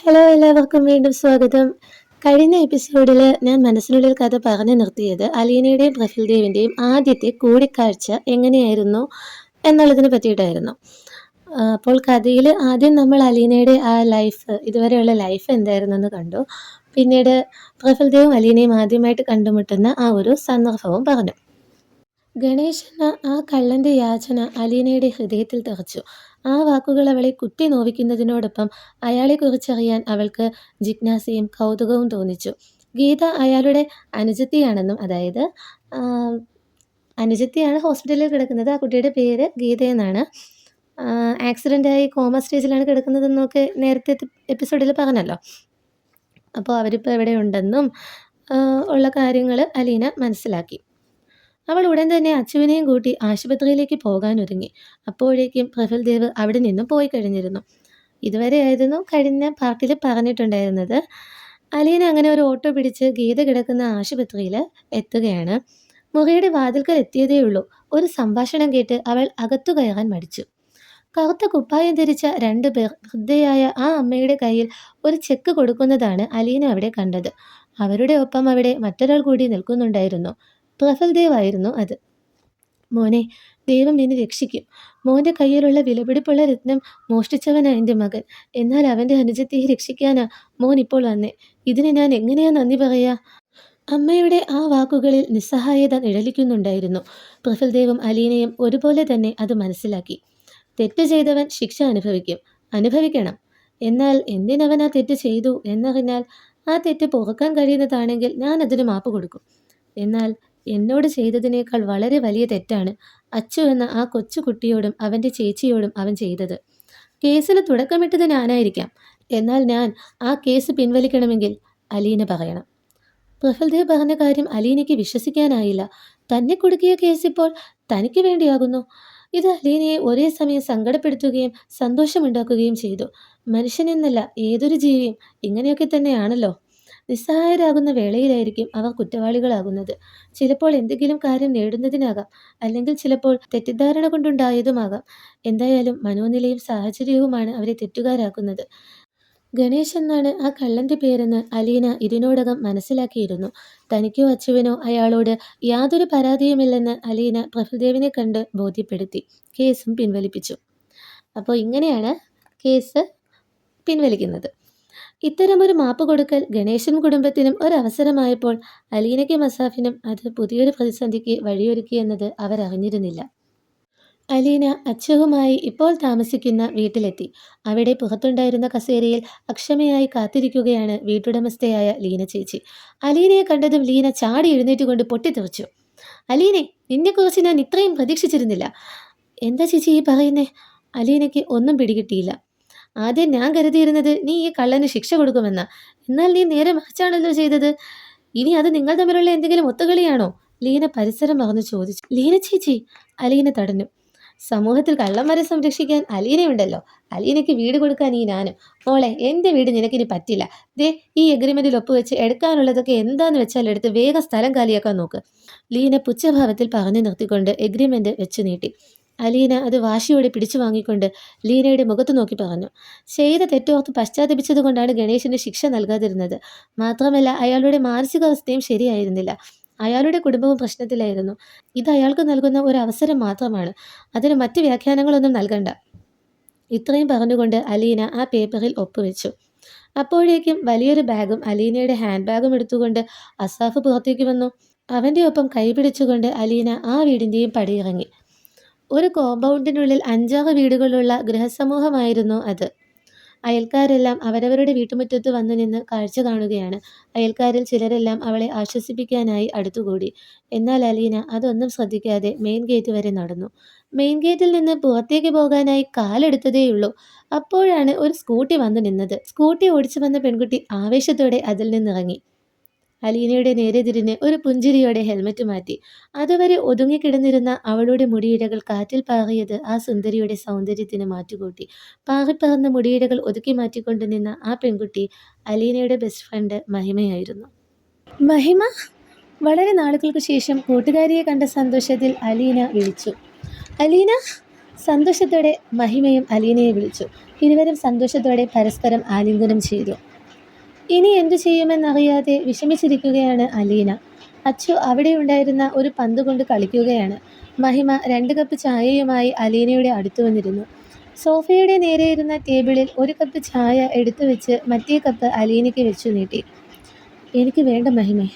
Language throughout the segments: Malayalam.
ഹലോ, എല്ലാവർക്കും വീണ്ടും സ്വാഗതം. കഴിഞ്ഞ എപ്പിസോഡിൽ ഞാൻ മനസ്സിനുള്ളിൽ കഥ പറഞ്ഞു നിർത്തിയത് അലീനയുടെയും പ്രഫുൽദേവിൻ്റെയും ആദ്യത്തെ കൂടിക്കാഴ്ച എങ്ങനെയായിരുന്നു എന്നുള്ളതിനെ പറ്റിയിട്ടായിരുന്നു. അപ്പോൾ കഥയിൽ ആദ്യം നമ്മൾ അലീനയുടെ ആ ലൈഫ്, ഇതുവരെയുള്ള ലൈഫ് എന്തായിരുന്നെന്ന് കണ്ടു. പിന്നീട് പ്രഫുൽദേവും അലീനയും ആദ്യമായിട്ട് കണ്ടുമുട്ടുന്ന ആ ഒരു സന്ദർഭവും പറഞ്ഞു. ഗണേശ് എന്ന ആ കള്ളൻ്റെ യാചന അലീനയുടെ ഹൃദയത്തിൽ തറച്ചു. ആ വാക്കുകൾ അവളെ കുത്തി നോവിക്കുന്നതിനോടൊപ്പം അയാളെക്കുറിച്ചറിയാൻ അവൾക്ക് ജിജ്ഞാസയും കൗതുകവും തോന്നിച്ചു. ഗീത അയാളുടെ അനുജത്തിയാണെന്നും, അതായത് അനുജത്തിയാണ് ഹോസ്പിറ്റലിൽ കിടക്കുന്നത്. ആ കുട്ടിയുടെ പേര് ഗീത എന്നാണ്. ആക്സിഡൻ്റായി കോമ സ്റ്റേജിലാണ് കിടക്കുന്നതെന്നൊക്കെ നേരത്തെ എപ്പിസോഡിൽ പറഞ്ഞല്ലോ. അപ്പോൾ അവരിപ്പോൾ എവിടെയുണ്ടെന്നും ഉള്ള കാര്യങ്ങൾ അലീന മനസ്സിലാക്കി. അവൾ ഉടൻ തന്നെ അച്ചുവിനെയും കൂട്ടി ആശുപത്രിയിലേക്ക് പോകാനൊരുങ്ങി. അപ്പോഴേക്കും പ്രഫുൽദേവ് അവിടെ നിന്നും പോയി കഴിഞ്ഞിരുന്നു. ഇതുവരെയായിരുന്നു കഴിഞ്ഞ പാർട്ടിൽ പറഞ്ഞിട്ടുണ്ടായിരുന്നത്. അലീന അങ്ങനെ ഒരു ഓട്ടോ പിടിച്ച് ഗീത കിടക്കുന്ന ആശുപത്രിയിൽ എത്തുകയാണ്. മുറിയുടെ വാതിൽക്കൽ എത്തിയതേയുള്ളൂ ഒരു സംഭാഷണം കേട്ട് അവൾ അകത്തു കയറാൻ മടിച്ചു. കറുത്ത കുപ്പായം ധരിച്ച 2 പേർ വൃദ്ധയായ ആ അമ്മയുടെ കയ്യിൽ ഒരു ചെക്ക് കൊടുക്കുന്നതാണ് അലീന അവിടെ കണ്ടത്. അവരുടെ ഒപ്പം അവിടെ മറ്റൊരാൾ കൂടി നിൽക്കുന്നുണ്ടായിരുന്നു. പ്രഫുൽദേവ് ആയിരുന്നു അത്. മോനെ, ദൈവം നിന്നെ രക്ഷിക്കും. മോൻ്റെ കയ്യിലുള്ള വിലപിടിപ്പുള്ള രത്നം മോഷ്ടിച്ചവനാ എൻ്റെ മകൻ. എന്നാൽ അവൻ്റെ അനുജത്തിയെ രക്ഷിക്കാനാ മോൻ ഇപ്പോൾ വന്നേ. ഇതിന് ഞാൻ എങ്ങനെയാ നന്ദി പറയാ? അമ്മയുടെ ആ വാക്കുകളിൽ നിസ്സഹായത നിഴലിക്കുന്നുണ്ടായിരുന്നു. പ്രഫുൽദേവും അലീനയും ഒരുപോലെ തന്നെ അത് മനസ്സിലാക്കി. തെറ്റ് ചെയ്തവൻ ശിക്ഷ അനുഭവിക്കണം. എന്നാൽ എന്തിനവൻ ആ തെറ്റ് ചെയ്തു എന്നറിഞ്ഞാൽ ആ തെറ്റ് പൊറുക്കാൻ കഴിയുന്നതാണെങ്കിൽ ഞാൻ അതിന് മാപ്പ് കൊടുക്കും. എന്നാൽ എന്നോട് ചെയ്തതിനേക്കാൾ വളരെ വലിയ തെറ്റാണ് അച്ചു എന്ന ആ കൊച്ചുകുട്ടിയോടും അവൻ്റെ ചേച്ചിയോടും അവൻ ചെയ്തത്. കേസിന് തുടക്കമിട്ടത് ഞാനായിരിക്കാം. എന്നാൽ ഞാൻ ആ കേസ് പിൻവലിക്കണമെങ്കിൽ അലീന പറയണം. പ്രഫുൽദേവ് പറഞ്ഞ കാര്യം അലീനയ്ക്ക് വിശ്വസിക്കാനായില്ല. തന്നെ കുടുക്കിയ കേസ് ഇപ്പോൾ തനിക്ക് വേണ്ടിയാകുന്നു. ഇത് അലീനയെ ഒരേ സമയം സങ്കടപ്പെടുത്തുകയും സന്തോഷമുണ്ടാക്കുകയും ചെയ്തു. മനുഷ്യനെന്നല്ല, ഏതൊരു ജീവിയും ഇങ്ങനെയൊക്കെ തന്നെയാണല്ലോ. നിസ്സഹായരാകുന്ന വേളയിലായിരിക്കും അവർ കുറ്റവാളികളാകുന്നത്. ചിലപ്പോൾ എന്തെങ്കിലും കാര്യം നേടുന്നതിനാകാം, അല്ലെങ്കിൽ ചിലപ്പോൾ തെറ്റിദ്ധാരണ കൊണ്ടുണ്ടായതുമാകാം. എന്തായാലും മനോനിലയും സാഹചര്യവുമാണ് അവരെ തെറ്റുകാരാക്കുന്നത്. ഗണേശ് എന്നാണ് ആ കള്ളൻ്റെ പേരെന്ന് അലീന ഇതിനോടകം മനസ്സിലാക്കിയിരുന്നു. തനിക്കോ അച്ചുവിനോ അയാളോട് യാതൊരു പരാതിയുമില്ലെന്ന് അലീന പ്രഫുൽദേവിനെ കണ്ട് ബോധ്യപ്പെടുത്തി. കേസും പിൻവലിപ്പിച്ചു. അപ്പോൾ ഇങ്ങനെയാണ് കേസ് പിൻവലിക്കുന്നത്. ഇത്തരമൊരു മാപ്പ് കൊടുക്കൽ ഗണേശനും കുടുംബത്തിനും ഒരവസരമായപ്പോൾ അലീനയ്ക്കും അസാഫിനും അത് പുതിയൊരു പ്രതിസന്ധിക്ക് വഴിയൊരുക്കിയെന്നത് അവരറിഞ്ഞിരുന്നില്ല. അലീന അച്ചുവുമായി ഇപ്പോൾ താമസിക്കുന്ന വീട്ടിലെത്തി. അവിടെ പുറത്തുണ്ടായിരുന്ന കസേരയിൽ അക്ഷമയായി കാത്തിരിക്കുകയാണ് വീട്ടുടമസ്ഥയായ ലീന ചേച്ചി. അലീനയെ കണ്ടതും ലീന ചാടി എഴുന്നേറ്റുകൊണ്ട് പൊട്ടിത്തെറിച്ചു. അലീനെ, നിന്നെക്കുറിച്ച് ഞാൻ ഇത്രയും പ്രതീക്ഷിച്ചിരുന്നില്ല. എന്താ ചേച്ചി ഈ പറയുന്നേ? അലീനയ്ക്ക് ഒന്നും പിടികിട്ടിയില്ല. ആദ്യം ഞാൻ കരുതിയിരുന്നത് നീ ഈ കള്ളന് ശിക്ഷ കൊടുക്കുമെന്ന. എന്നാൽ നീ നേരെ മറിച്ചാണല്ലോ ചെയ്തത്. ഇനി അത് നിങ്ങൾ തമ്മിലുള്ള എന്തെങ്കിലും ഒത്തുകളിയാണോ? ലീന പരിസരം മറന്നു ചോദിച്ചു. ലീന ചേച്ചി, അലീന തടഞ്ഞു. സമൂഹത്തിൽ കള്ളന്മാരെ സംരക്ഷിക്കാൻ അലീനയുണ്ടല്ലോ. അലീനയ്ക്ക് വീട് കൊടുക്കാൻ ഈ ഞാനും. മോളെ, എൻ്റെ വീട് നിനക്കിനി പറ്റില്ല. ദേ, ഈ എഗ്രിമെൻറ്റിൽ ഒപ്പുവെച്ച് എടുക്കാനുള്ളതൊക്കെ എന്താന്ന് വെച്ചാൽ എടുത്ത് വേഗം സ്ഥലം കാലിയാക്കാൻ നോക്ക്. ലീന പുച്ഛഭാവത്തിൽ പറഞ്ഞു നിർത്തിക്കൊണ്ട് എഗ്രിമെൻറ്റ് വെച്ചു നീട്ടി. അലീന അത് വാശിയോടെ പിടിച്ചു വാങ്ങിക്കൊണ്ട് ലീനയുടെ മുഖത്ത് നോക്കി പറഞ്ഞു. ചെയ്ത തെറ്റോർത്ത് പശ്ചാത്തപിച്ചത് കൊണ്ടാണ് ഗണേശന് ശിക്ഷ നൽകാതിരുന്നത്. മാത്രമല്ല, അയാളുടെ മാനസികാവസ്ഥയും ശരിയായിരുന്നില്ല. അയാളുടെ കുടുംബവും പ്രശ്നത്തിലായിരുന്നു. ഇത് അയാൾക്ക് നൽകുന്ന ഒരു അവസരം മാത്രമാണ്. അതിന് മറ്റ് വ്യാഖ്യാനങ്ങളൊന്നും നൽകണ്ട. ഇത്രയും പറഞ്ഞുകൊണ്ട് അലീന ആ പേപ്പറിൽ ഒപ്പുവെച്ചു. അപ്പോഴേക്കും വലിയൊരു ബാഗും അലീനയുടെ ഹാൻഡ് ബാഗും എടുത്തുകൊണ്ട് അസാഫ് പുറത്തേക്ക് വന്നു. അവൻ്റെ ഒപ്പം കൈപിടിച്ചുകൊണ്ട് അലീന ആ വീടിൻ്റെയും പടിയിറങ്ങി. ഒരു കോമ്പൗണ്ടിനുള്ളിൽ 5-6 വീടുകളുള്ള ഗൃഹസമൂഹമായിരുന്നു അത്. അയൽക്കാരെല്ലാം അവരവരുടെ വീട്ടുമുറ്റത്ത് വന്നു നിന്ന് കാഴ്ച കാണുകയാണ്. അയൽക്കാരിൽ ചിലരെല്ലാം അവളെ ആശ്വസിപ്പിക്കാനായി അടുത്തുകൂടി. എന്നാൽ അലീന അതൊന്നും ശ്രദ്ധിക്കാതെ മെയിൻ ഗേറ്റ് വരെ നടന്നു. മെയിൻ ഗേറ്റിൽ നിന്ന് പുറത്തേക്ക് പോകാനായി കാലെടുത്തതേയുള്ളൂ. അപ്പോഴാണ് ഒരു സ്കൂട്ടി വന്നു നിന്നത്. സ്കൂട്ടി ഓടിച്ചു വന്ന പെൺകുട്ടി ആവേശത്തോടെ അതിൽ നിന്നിറങ്ങി. അലീനയുടെ നേരെ തിരിഞ്ഞ് ഒരു പുഞ്ചിരിയോടെ ഹെൽമറ്റ് മാറ്റി. അതുവരെ ഒതുങ്ങിക്കിടന്നിരുന്ന അവളുടെ മുടിയിഴകൾ കാറ്റിൽ പാറിയത് ആ സുന്ദരിയുടെ സൗന്ദര്യത്തിന് മാറ്റുകൂട്ടി. പാറിപ്പറന്ന മുടിയിഴകൾ ഒതുക്കി മാറ്റിക്കൊണ്ട് നിന്ന ആ പെൺകുട്ടി അലീനയുടെ ബെസ്റ്റ് ഫ്രണ്ട് മഹിമയായിരുന്നു. മഹിമ! വളരെ നാളുകൾക്ക് ശേഷം കൂട്ടുകാരിയെ കണ്ട സന്തോഷത്തിൽ അലീന വിളിച്ചു. അലീന! സന്തോഷത്തോടെ മഹിമയും അലീനയെ വിളിച്ചു. ഇരുവരും സന്തോഷത്തോടെ പരസ്പരം ആലിംഗനം ചെയ്തു. ഇനി എന്തു ചെയ്യുമെന്നറിയാതെ വിഷമിച്ചിരിക്കുകയാണ് അലീന. അച്ചു അവിടെ ഉണ്ടായിരുന്ന ഒരു പന്ത് കൊണ്ട് കളിക്കുകയാണ്. മഹിമ 2 കപ്പ് ചായയുമായി അലീനയുടെ അടുത്തു വന്നിരുന്നു. സോഫയുടെ നേരെയിരുന്ന ടേബിളിൽ 1 കപ്പ് ചായ എടുത്തു വെച്ച് മറ്റേ കപ്പ് അലീനയ്ക്ക് വെച്ചു നീട്ടി. എനിക്ക് വേണ്ട മഹിമേ,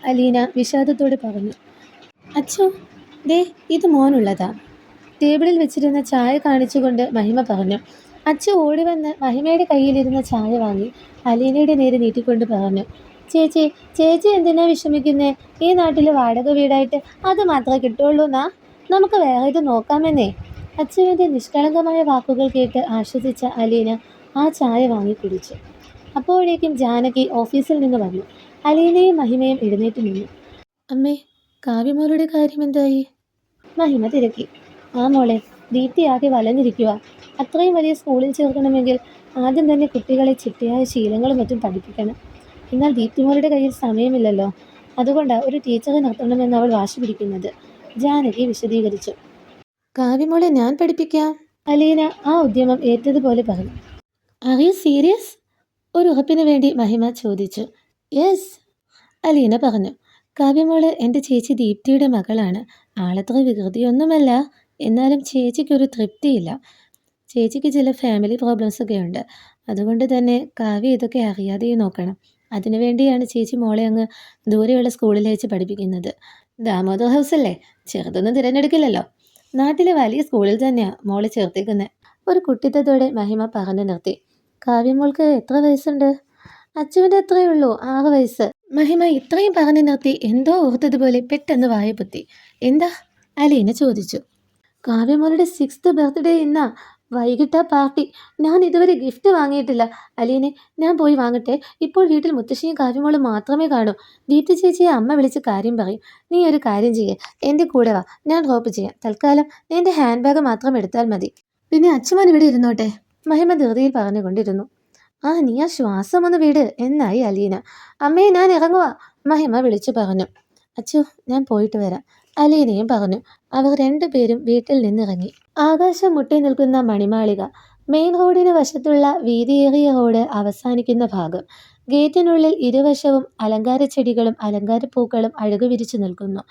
അലീന വിഷാദത്തോടെ പറഞ്ഞു. അച്ചു, ദേ ഇത് മോനുള്ളതാ. ടേബിളിൽ വെച്ചിരുന്ന ചായ കാണിച്ചുകൊണ്ട് മഹിമ പറഞ്ഞു. അച്ചു ഓടി വന്ന് മഹിമയുടെ കയ്യിലിരുന്ന ചായ വാങ്ങി അലീനയുടെ നേരെ നീട്ടിക്കൊണ്ട് പറഞ്ഞു. ചേച്ചി, ചേച്ചി എന്തിനാ വിഷമിക്കുന്നേ? ഈ നാട്ടിൽ വാടക വീടായിട്ട് അത് മാത്രമേ കിട്ടുള്ളൂ എന്നാ? നമുക്ക് വേറെ ഇത് നോക്കാമെന്നേ. അച്ചുവിൻ്റെ നിഷ്കളങ്കമായ വാക്കുകൾ കേട്ട് ആശ്വസിച്ച അലീന ആ ചായ വാങ്ങി കുടിച്ചു. അപ്പോഴേക്കും ജാനകി ഓഫീസിൽ നിന്ന് വന്നു. അലീനയും മഹിമയും എഴുന്നേറ്റ് നിന്നു. അമ്മേ, കാവ്യമോളുടെ കാര്യം എന്തായി? മഹിമ തിരക്കി. ആ മോളെ, ദീപ്തിയാകെ വലഞ്ഞിരിക്കുക. അത്രയും വലിയ സ്കൂളിൽ ചേർക്കണമെങ്കിൽ ആദ്യം തന്നെ കുട്ടികളെ ചിട്ടയായ ശീലങ്ങളും മറ്റും പഠിപ്പിക്കണം. എന്നാൽ ദീപ്തിമോളുടെ കയ്യിൽ സമയമില്ലല്ലോ. അതുകൊണ്ടാണ് ഒരു ടീച്ചറെ നിർത്തണമെന്ന് അവൾ വാശി പിടിക്കുന്നത്, ജാനകി വിശദീകരിച്ചു. കാവ്യമോളെ ഞാൻ പഠിപ്പിക്കാം, അലീന ആ ഉദ്യമം ഏറ്റതുപോലെ പറഞ്ഞു. Are you serious? ഒരു ഉറപ്പിന് വേണ്ടി മഹിമ ചോദിച്ചു. യെസ്, അലീന പറഞ്ഞു. കാവ്യമോള് എൻ്റെ ചേച്ചി ദീപ്തിയുടെ മകളാണ്. ആളത്ര വികൃതിയൊന്നുമല്ല. എന്നാലും ചേച്ചിക്കൊരു തൃപ്തിയില്ല. ചേച്ചിക്ക് ചില ഫാമിലി പ്രോബ്ലംസൊക്കെ ഉണ്ട്. അതുകൊണ്ട് തന്നെ കാവ്യ ഇതൊക്കെ അറിയാതെയും നോക്കണം. അതിനുവേണ്ടിയാണ് ചേച്ചി മോളെ അങ്ങ് ദൂരെയുള്ള സ്കൂളിൽ അയച്ച് പഠിപ്പിക്കുന്നത്. ദാമോദർ ഹൗസ് അല്ലേ, ചെറുതൊന്നും തിരഞ്ഞെടുക്കില്ലല്ലോ. നാട്ടിലെ വലിയ സ്കൂളിൽ തന്നെയാണ് മോളെ ചേർത്തേക്കുന്നത്. ഒരു കുട്ടിത്തത്തോടെ മഹിമ പറഞ്ഞു നിർത്തി. കാവ്യമോൾക്ക് എത്ര വയസ്സുണ്ട്? അച്ചുവിൻ്റെ എത്രയേ ഉള്ളൂ, 6 വയസ്സ്. മഹിമ ഇത്രയും പറഞ്ഞു നിർത്തി എന്തോ ഓർത്തതുപോലെ പെട്ടെന്ന് വായപൊത്തി. എന്താ? അലീന ചോദിച്ചു. കാവ്യമോളുടെ 6th ബർത്ത്ഡേ ഇന്നാ. വൈകിട്ടാ പാർട്ടി. ഞാൻ ഇതുവരെ ഗിഫ്റ്റ് വാങ്ങിയിട്ടില്ല. അലീനെ, ഞാൻ പോയി വാങ്ങട്ടെ. ഇപ്പോൾ വീട്ടിൽ മുത്തശ്ശിയും കാവ്യമോളും മാത്രമേ കാണൂ. ദീപ്തി ചേച്ചിയെ അമ്മ വിളിച്ച് കാര്യം പറയും. നീ ഒരു കാര്യം ചെയ്യേ, എൻ്റെ കൂടെ വാ, ഞാൻ ഡ്രോപ്പ് ചെയ്യാം. തൽക്കാലം എൻ്റെ ഹാൻഡ് ബാഗ് മാത്രം എടുത്താൽ മതി. പിന്നെ അച്ചുമാൻ ഇവിടെ ഇരുന്നോട്ടെ, മഹിമ ധൃതിയിൽ പറഞ്ഞുകൊണ്ടിരുന്നു. നീ ആ ശ്വാസം ഒന്ന് വിട് എന്നായി അലീന. അമ്മയെ, ഞാൻ ഇറങ്ങുക, മഹിമ വിളിച്ചു പറഞ്ഞു. അച്ചു, ഞാൻ പോയിട്ട് വരാം, അലീനയും പറഞ്ഞു. അവർ 2 പേരും വീട്ടിൽ നിന്നിറങ്ങി. ആകാശം മുട്ടി നിൽക്കുന്ന മണിമാളിക. മെയിൻ റോഡിന് വശത്തുള്ള വീതിയേറിയ റോഡ് അവസാനിക്കുന്ന ഭാഗം. ഗേറ്റിനുള്ളിൽ ഇരുവശവും അലങ്കാര ചെടികളും അലങ്കാരപ്പൂക്കളും അഴകുവിരിച്ചു നിൽക്കുന്നു.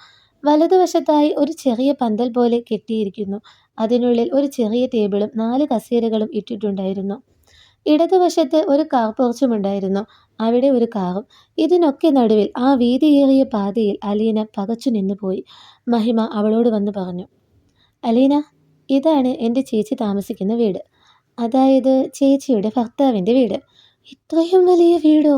വലതുവശത്തായി ഒരു ചെറിയ പന്തൽ പോലെ കെട്ടിയിരിക്കുന്നു. അതിനുള്ളിൽ ഒരു ചെറിയ ടേബിളും 4 കസേരകളും ഇട്ടിട്ടുണ്ടായിരുന്നു. ഇടതുവശത്ത് ഒരു കാർ പോർച്ചുമുണ്ടായിരുന്നു. അവിടെ ഒരു കാറും. ഇതിനൊക്കെ നടുവിൽ ആ വീതിയേറിയ പാതയിൽ അലീന പകച്ചു നിന്നുപോയി. മഹിമ അവളോട് വന്ന് പറഞ്ഞു. അലീന, ഇതാണ് എൻ്റെ ചേച്ചി താമസിക്കുന്ന വീട്. അതായത് ചേച്ചിയുടെ ഭർത്താവിൻ്റെ വീട്. ഇത്രയും വലിയ വീടോ?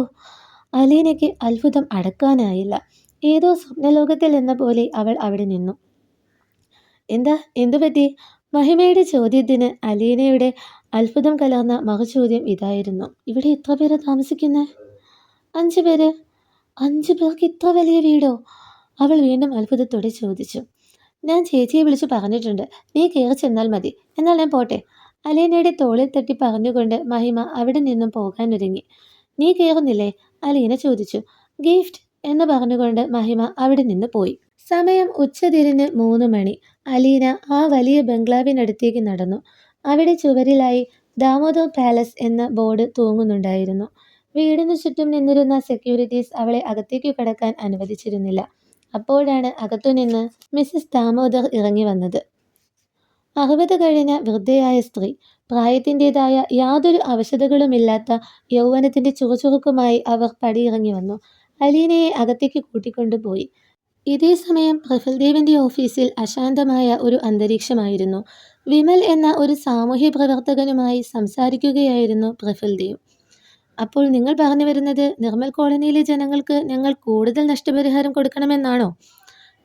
അലീനയ്ക്ക് അത്ഭുതം അടക്കാനായില്ല. ഏതോ സ്വപ്നലോകത്തിൽ എന്ന പോലെ അവൾ അവിടെ നിന്നു. എന്താ, എന്തുപറ്റി? മഹിമയുടെ ചോദ്യത്തിന് അലീനയുടെ അത്ഭുതം കലർന്ന മറുചോദ്യം ഇതായിരുന്നു. ഇവിടെ എത്ര പേര് താമസിക്കുന്നത്? 5 പേര്. 5 പേർക്ക് ഇത്ര വലിയ വീടോ? അവൾ വീണ്ടും അത്ഭുതത്തോടെ ചോദിച്ചു. ഞാൻ ചേച്ചിയെ വിളിച്ചു പറഞ്ഞിട്ടുണ്ട്, നീ കയറി ചെന്നാൽ മതി. എന്നാൽ ഞാൻ പോട്ടെ, അലീനയുടെ തോളിൽ തട്ടി പറഞ്ഞുകൊണ്ട് മഹിമ അവിടെ നിന്നും പോകാനൊരുങ്ങി. നീ കയറുന്നില്ലേ, അലീന ചോദിച്ചു. ഗിഫ്റ്റ് എന്ന് പറഞ്ഞുകൊണ്ട് മഹിമ അവിടെ നിന്ന് പോയി. സമയം ഉച്ചതിരിഞ്ഞ് 3 മണി. അലീന ആ വലിയ ബംഗ്ലാവിനടുത്തേക്ക് നടന്നു. അവിടെ ചുവരിലായി ദാമോദർ പാലസ് എന്ന ബോർഡ് തൂങ്ങുന്നുണ്ടായിരുന്നു. വീടിനു ചുറ്റും നിന്നിരുന്ന സെക്യൂരിറ്റീസ് അവളെ അകത്തേക്ക് കടക്കാൻ അനുവദിച്ചിരുന്നില്ല. അപ്പോഴാണ് അകത്തുനിന്ന് മിസ്സിസ് ദാമോദർ ഇറങ്ങി വന്നത്. 60 കഴിഞ്ഞ വൃദ്ധയായ സ്ത്രീ. പ്രായത്തിൻ്റെതായ യാതൊരു അവശതകളുമില്ലാത്ത യൗവനത്തിൻ്റെ ചുറുചുറുക്കുമായി അവർ പടിയിറങ്ങി വന്നു. അലീനയെ അകത്തേക്ക് കൂട്ടിക്കൊണ്ടുപോയി. ഇതേ സമയം പ്രഫുൽദേവിൻ്റെ ഓഫീസിൽ അശാന്തമായ ഒരു അന്തരീക്ഷമായിരുന്നു. വിമൽ എന്ന ഒരു സാമൂഹ്യ പ്രവർത്തകനുമായി സംസാരിക്കുകയായിരുന്നു പ്രഫുൽദേവ്. അപ്പോൾ നിങ്ങൾ പറഞ്ഞു വരുന്നത് നിർമ്മൽ കോളനിയിലെ ജനങ്ങൾക്ക് ഞങ്ങൾ കൂടുതൽ നഷ്ടപരിഹാരം കൊടുക്കണമെന്നാണോ?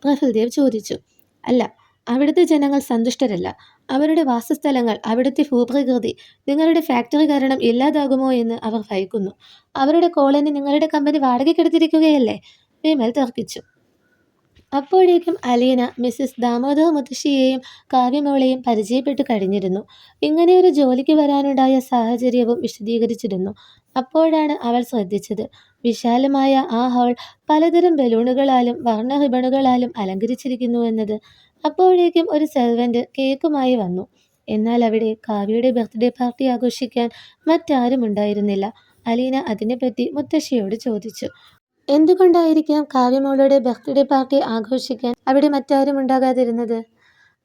പ്രഫുൽദേവ് ചോദിച്ചു. അല്ല, അവിടുത്തെ ജനങ്ങൾ സന്തുഷ്ടരല്ല. അവരുടെ വാസസ്ഥലങ്ങൾ, അവിടുത്തെ ഭൂപ്രകൃതി നിങ്ങളുടെ ഫാക്ടറി കാരണം ഇല്ലാതാകുമോ എന്ന് അവർ ഭയക്കുന്നു. അവരുടെ കോളനി നിങ്ങളുടെ കമ്പനി വാടകയ്ക്കെടുത്തിരിക്കുകയല്ലേ, വിമൽ തർക്കിച്ചു. അപ്പോഴേക്കും അലീന മിസ്സിസ് ദാമോദർ മുത്തശ്ശിയെയും കാവ്യമോളെയും പരിചയപ്പെട്ടു കഴിഞ്ഞിരുന്നു. ഇങ്ങനെയൊരു ജോലിക്ക് വരാനുണ്ടായ സാഹചര്യവും വിശദീകരിച്ചിരുന്നു. അപ്പോഴാണ് അവൾ ശ്രദ്ധിച്ചത്, വിശാലമായ ആ ഹാൾ പലതരം ബലൂണുകളാലും വർണ്ണ റിബണുകളാലും അലങ്കരിച്ചിരിക്കുന്നുവെന്നത്. അപ്പോഴേക്കും ഒരു സെർവൻറ്റ് കേക്കുമായി വന്നു. എന്നാൽ അവിടെ കാവ്യയുടെ ബർത്ത്ഡേ പാർട്ടി ആഘോഷിക്കാൻ മറ്റാരും ഉണ്ടായിരുന്നില്ല. അലീന അതിനെപ്പറ്റി മുത്തശ്ശിയോട് ചോദിച്ചു. എന്തുകൊണ്ടായിരിക്കാം കാവ്യമോളുടെ ബർത്ത്ഡേ പാർട്ടി ആഘോഷിക്കാൻ അവിടെ മറ്റാരും ഉണ്ടാകാതിരുന്നത്?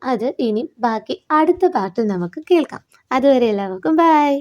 അത് ഇനി ബാക്കി അടുത്ത പാർട്ടിൽ നമുക്ക് കേൾക്കാം. അതുവരെ എല്ലാവർക്കും ബൈ.